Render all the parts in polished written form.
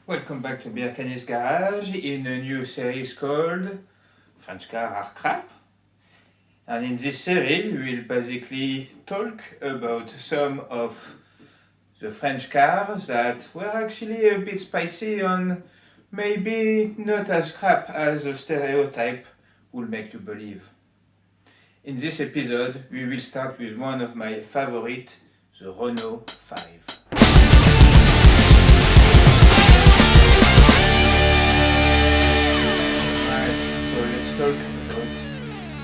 Welcome back to Beardchanics garage in a new series called French Car Are Crap. And in this series we will basically talk about some of the French cars that were actually a bit spicy and maybe not as crap as the stereotype would make you believe. In this episode we will start with one of my favorite, the Renault 5. Talk about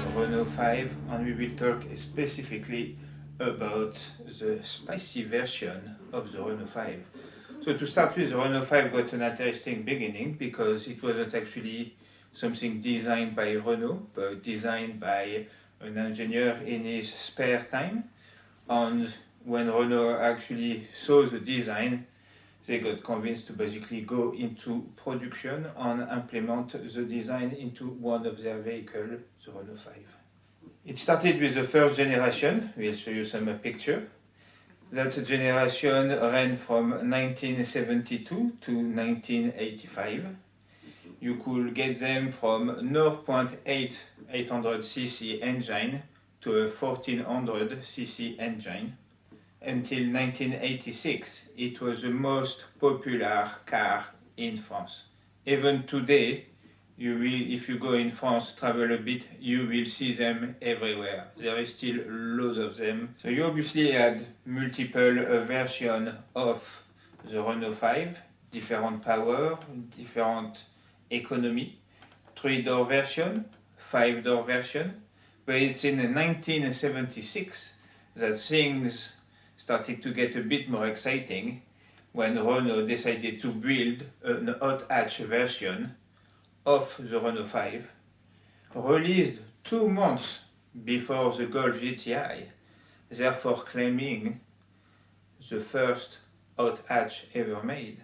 the Renault 5 and we will talk specifically about the spicy version of the Renault 5. So to start with, the Renault 5 got an interesting beginning because it wasn't actually something designed by Renault, but designed by an engineer in his spare time. And when Renault actually saw the design, they got convinced to basically go into production and implement the design into one of their vehicles, the Renault 5. It started with the first generation. We'll show you some picture. That generation ran from 1972 to 1985. You could get them from 0.8 800cc engine to a 1400cc engine. Until 1986, it was the most popular car in France. Even today, if you go in France, travel a bit, you will see them everywhere. There is still a lot of them. So you obviously had multiple versions of the Renault 5, different power, different economy, 3-door version, 5-door version. But it's in 1976 that things started to get a bit more exciting when Renault decided to build an hot hatch version of the Renault 5, released 2 months before the Golf GTI, therefore claiming the first hot hatch ever made.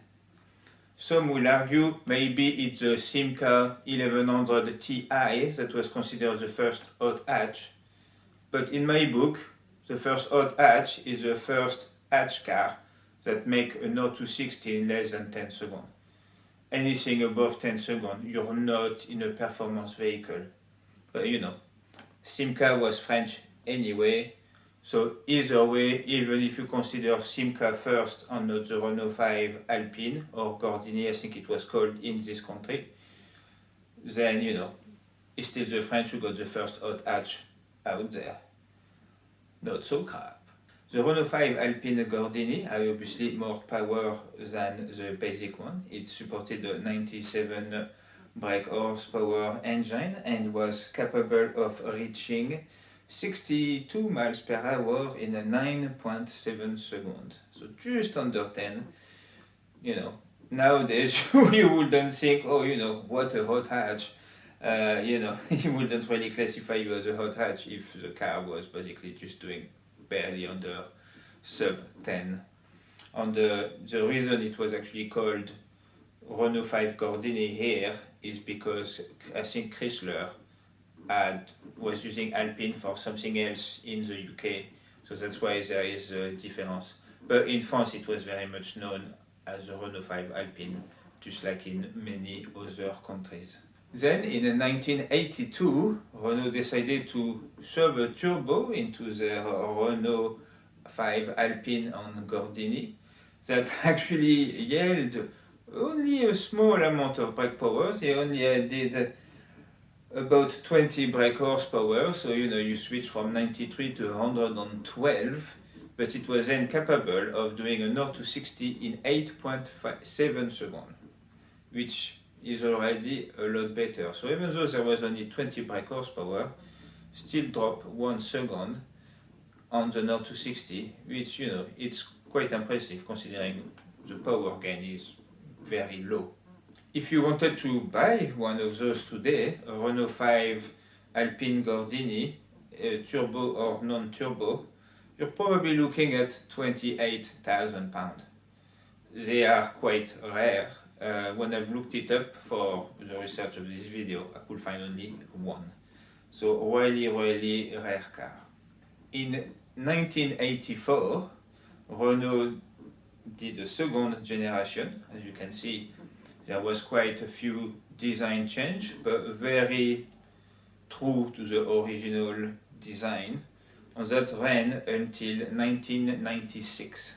Some will argue maybe it's the Simca 1100 Ti that was considered the first hot hatch, but in my book, the first hot hatch is the first hatch car that make a 0 to 60 in less than 10 seconds. Anything above 10 seconds, you're not in a performance vehicle. But you know, Simca was French anyway, so either way, even if you consider Simca first and not the Renault 5 Alpine or Gordini, I think it was called in this country, then you know, it's still the French who got the first hot hatch out there. Not so crap. The Renault 5 Alpine Gordini had obviously more power than the basic one. It supported a 97 brake horsepower engine and was capable of reaching 62 miles per hour in 9.7 seconds. So just under 10. You know, nowadays you wouldn't think, oh, you know, what a hot hatch. You know, you wouldn't really classify you as a hot hatch if the car was basically just doing barely under sub 10. And the reason it was actually called Renault 5 Gordini here is because I think Chrysler was using Alpine for something else in the UK, so that's why there is a difference. But in France it was very much known as the Renault 5 Alpine, just like in many other countries. Then in 1982, Renault decided to shove a turbo into their Renault 5 Alpine and Gordini that actually yielded only a small amount of brake power. They only did about 20 brake horsepower, so you know you switch from 93 to 112, but it was then capable of doing a 0 to 60 in 8.7 seconds, which is already a lot better. So even though there was only 20 brake horsepower, still drop 1 second on the 0 to 60, which you know, it's quite impressive considering the power gain is very low. If you wanted to buy one of those today, a Renault 5 Alpine Gordini, turbo or non-turbo, you're probably looking at £28,000. They are quite rare. When I've looked it up for the research of this video, I could find only one. So really, really rare car. In 1984, Renault did a second generation. As you can see, There was quite a few design change, but very true to the original design, and that ran until 1996.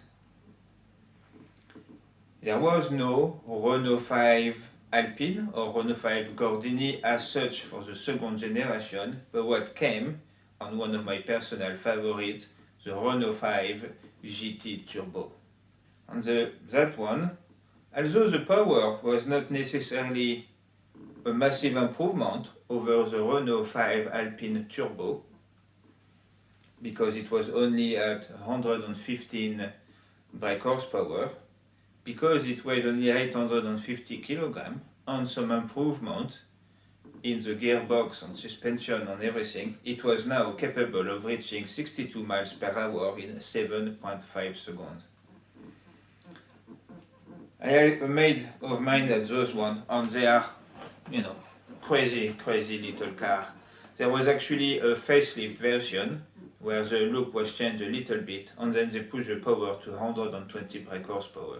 There was no Renault 5 Alpine or Renault 5 Gordini as such for the second generation, but what came, and one of my personal favorites, the Renault 5 GT Turbo. And that one, although the power was not necessarily a massive improvement over the Renault 5 Alpine Turbo, because it was only at 115 brake horsepower, because it weighed only 850 kilograms, and some improvement in the gearbox and suspension and everything, it was now capable of reaching 62 miles per hour in 7.5 seconds. I made of mine at those one, and they are, crazy little car. There was actually a facelift version where the look was changed a little bit, and then they pushed the power to 120 brake horsepower.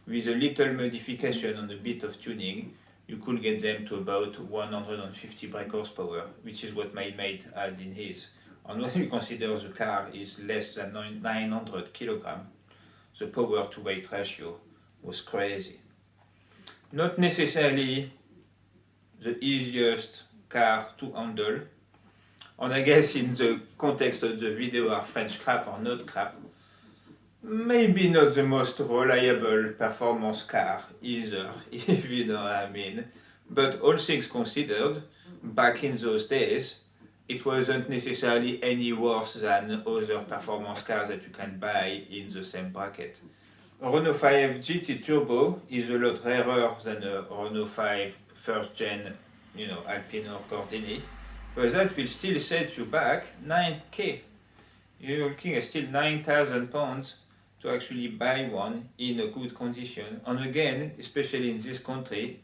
With a little modification and a bit of tuning, you could get them to about 150 brake horsepower, which is what my mate had in his. And when you consider the car is less than 900 kilograms, the power to weight ratio was crazy. Not necessarily the easiest car to handle, and I guess in the context of the video are French crap or not crap, maybe not the most reliable performance car either, if you know what I mean. But all things considered, back in those days, it wasn't necessarily any worse than other performance cars that you can buy in the same bracket. A Renault 5 GT Turbo is a lot rarer than a Renault 5 first gen, Alpine or Gordini, but that will still set you back 9k. You're looking at still 9,000 pounds to actually buy one in a good condition. And again, especially in this country,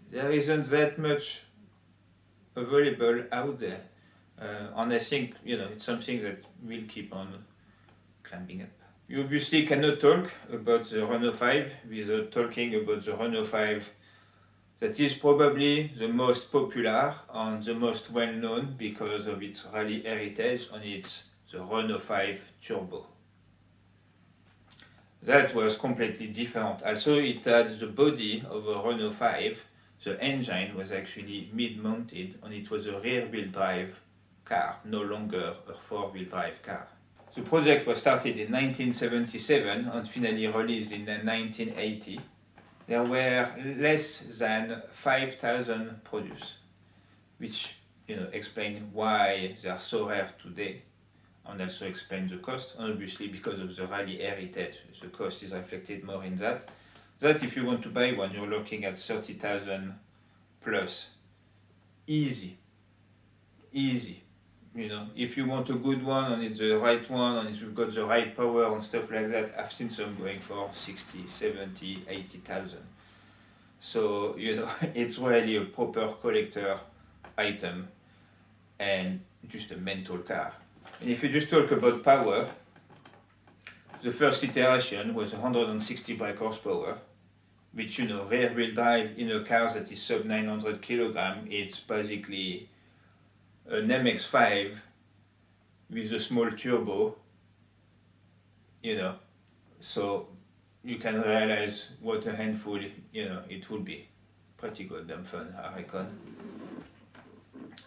there isn't that much available out there. And I think, it's something that will keep on climbing up. You obviously cannot talk about the Renault 5 without talking about the Renault 5 that is probably the most popular and the most well known because of its rally heritage, and it's the Renault 5 Turbo. That was completely different. Also, it had the body of a Renault 5. The engine was actually mid-mounted, and it was a rear-wheel drive car, no longer a four-wheel drive car. The project was started in 1977 and finally released in 1980. There were less than 5,000 produced, which explain why they are so rare today, and also explain the cost. And obviously, because of the rally heritage, the cost is reflected more in that. That if you want to buy one, you're looking at 30,000 plus, easy. If you want a good one and it's the right one and you've got the right power and stuff like that, I've seen some going for 60, 70, 80,000. So, it's really a proper collector item and just a mental car. And if you just talk about power, the first iteration was 160 brake horsepower, which, rear wheel drive in a car that is sub 900 kilograms, it's basically an MX-5 with a small turbo, so you can realize what a handful, it would be. Pretty goddamn fun, I reckon.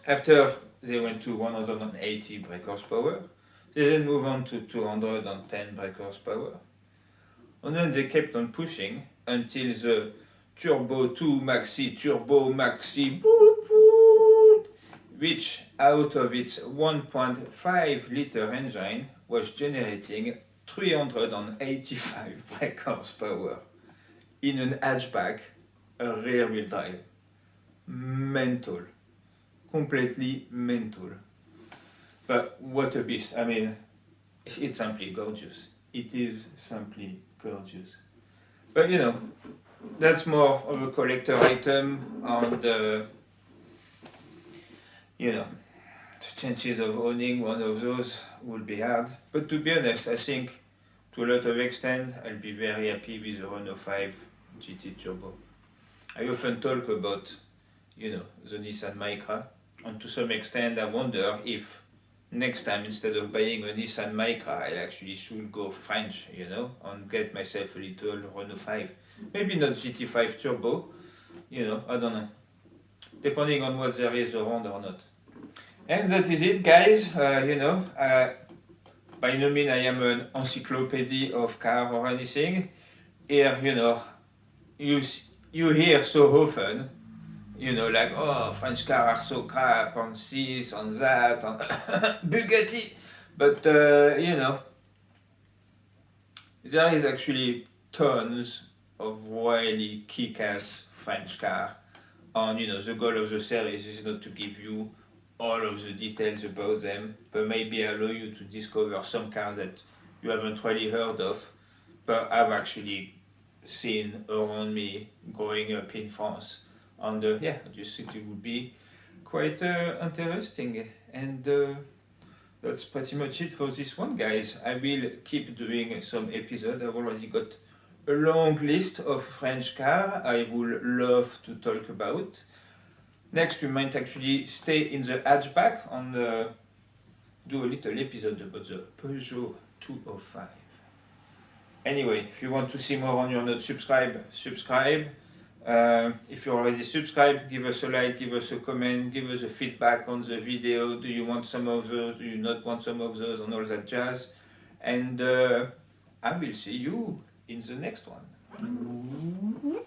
After they went to 180 brake horsepower, they then moved on to 210 brake horsepower, and then they kept on pushing until the Turbo 2 Maxi, Turbo Maxi, boop, boop, which out of its 1.5 liter engine was generating 385 brake horsepower in an hatchback, a rear wheel drive. Mental. Completely mental. But what a beast. I mean, it's simply gorgeous. It is simply gorgeous. But that's more of a collector item, and the chances of owning one of those would be hard. But to be honest, I think to a lot of extent, I'll be very happy with the Renault 5 GT Turbo. I often talk about, you know, the Nissan Micra, and to some extent I wonder if next time instead of buying a Nissan Micra, I actually should go French, you know, and get myself a little Renault 5. Maybe not GT5 Turbo, you know, I don't know. Depending on what there is around or not. And that is it, guys. By no means I am an encyclopedia of car or anything. Here, you know, you hear so often, you know, like, oh, French cars are so crap, on this, on that, on Bugatti. But, you know, there is actually tons of really kick-ass French car. And, you know, the goal of the series is not to give you all of the details about them, but maybe allow you to discover some cars that you haven't really heard of, but I've actually seen around me growing up in France. And yeah, I just think it would be quite interesting. And that's pretty much it for this one, guys. I will keep doing some episodes. I've already got a long list of French cars I would love to talk about. Next, we might actually stay in the hatchback and do a little episode about the Peugeot 205. Anyway, if you want to see more and you're not subscribed, subscribe. If you're already subscribed, give us a like, give us a comment, give us a feedback on the video. Do you want some of those? Do you not want some of those? And all that jazz. And I will see you in the next one.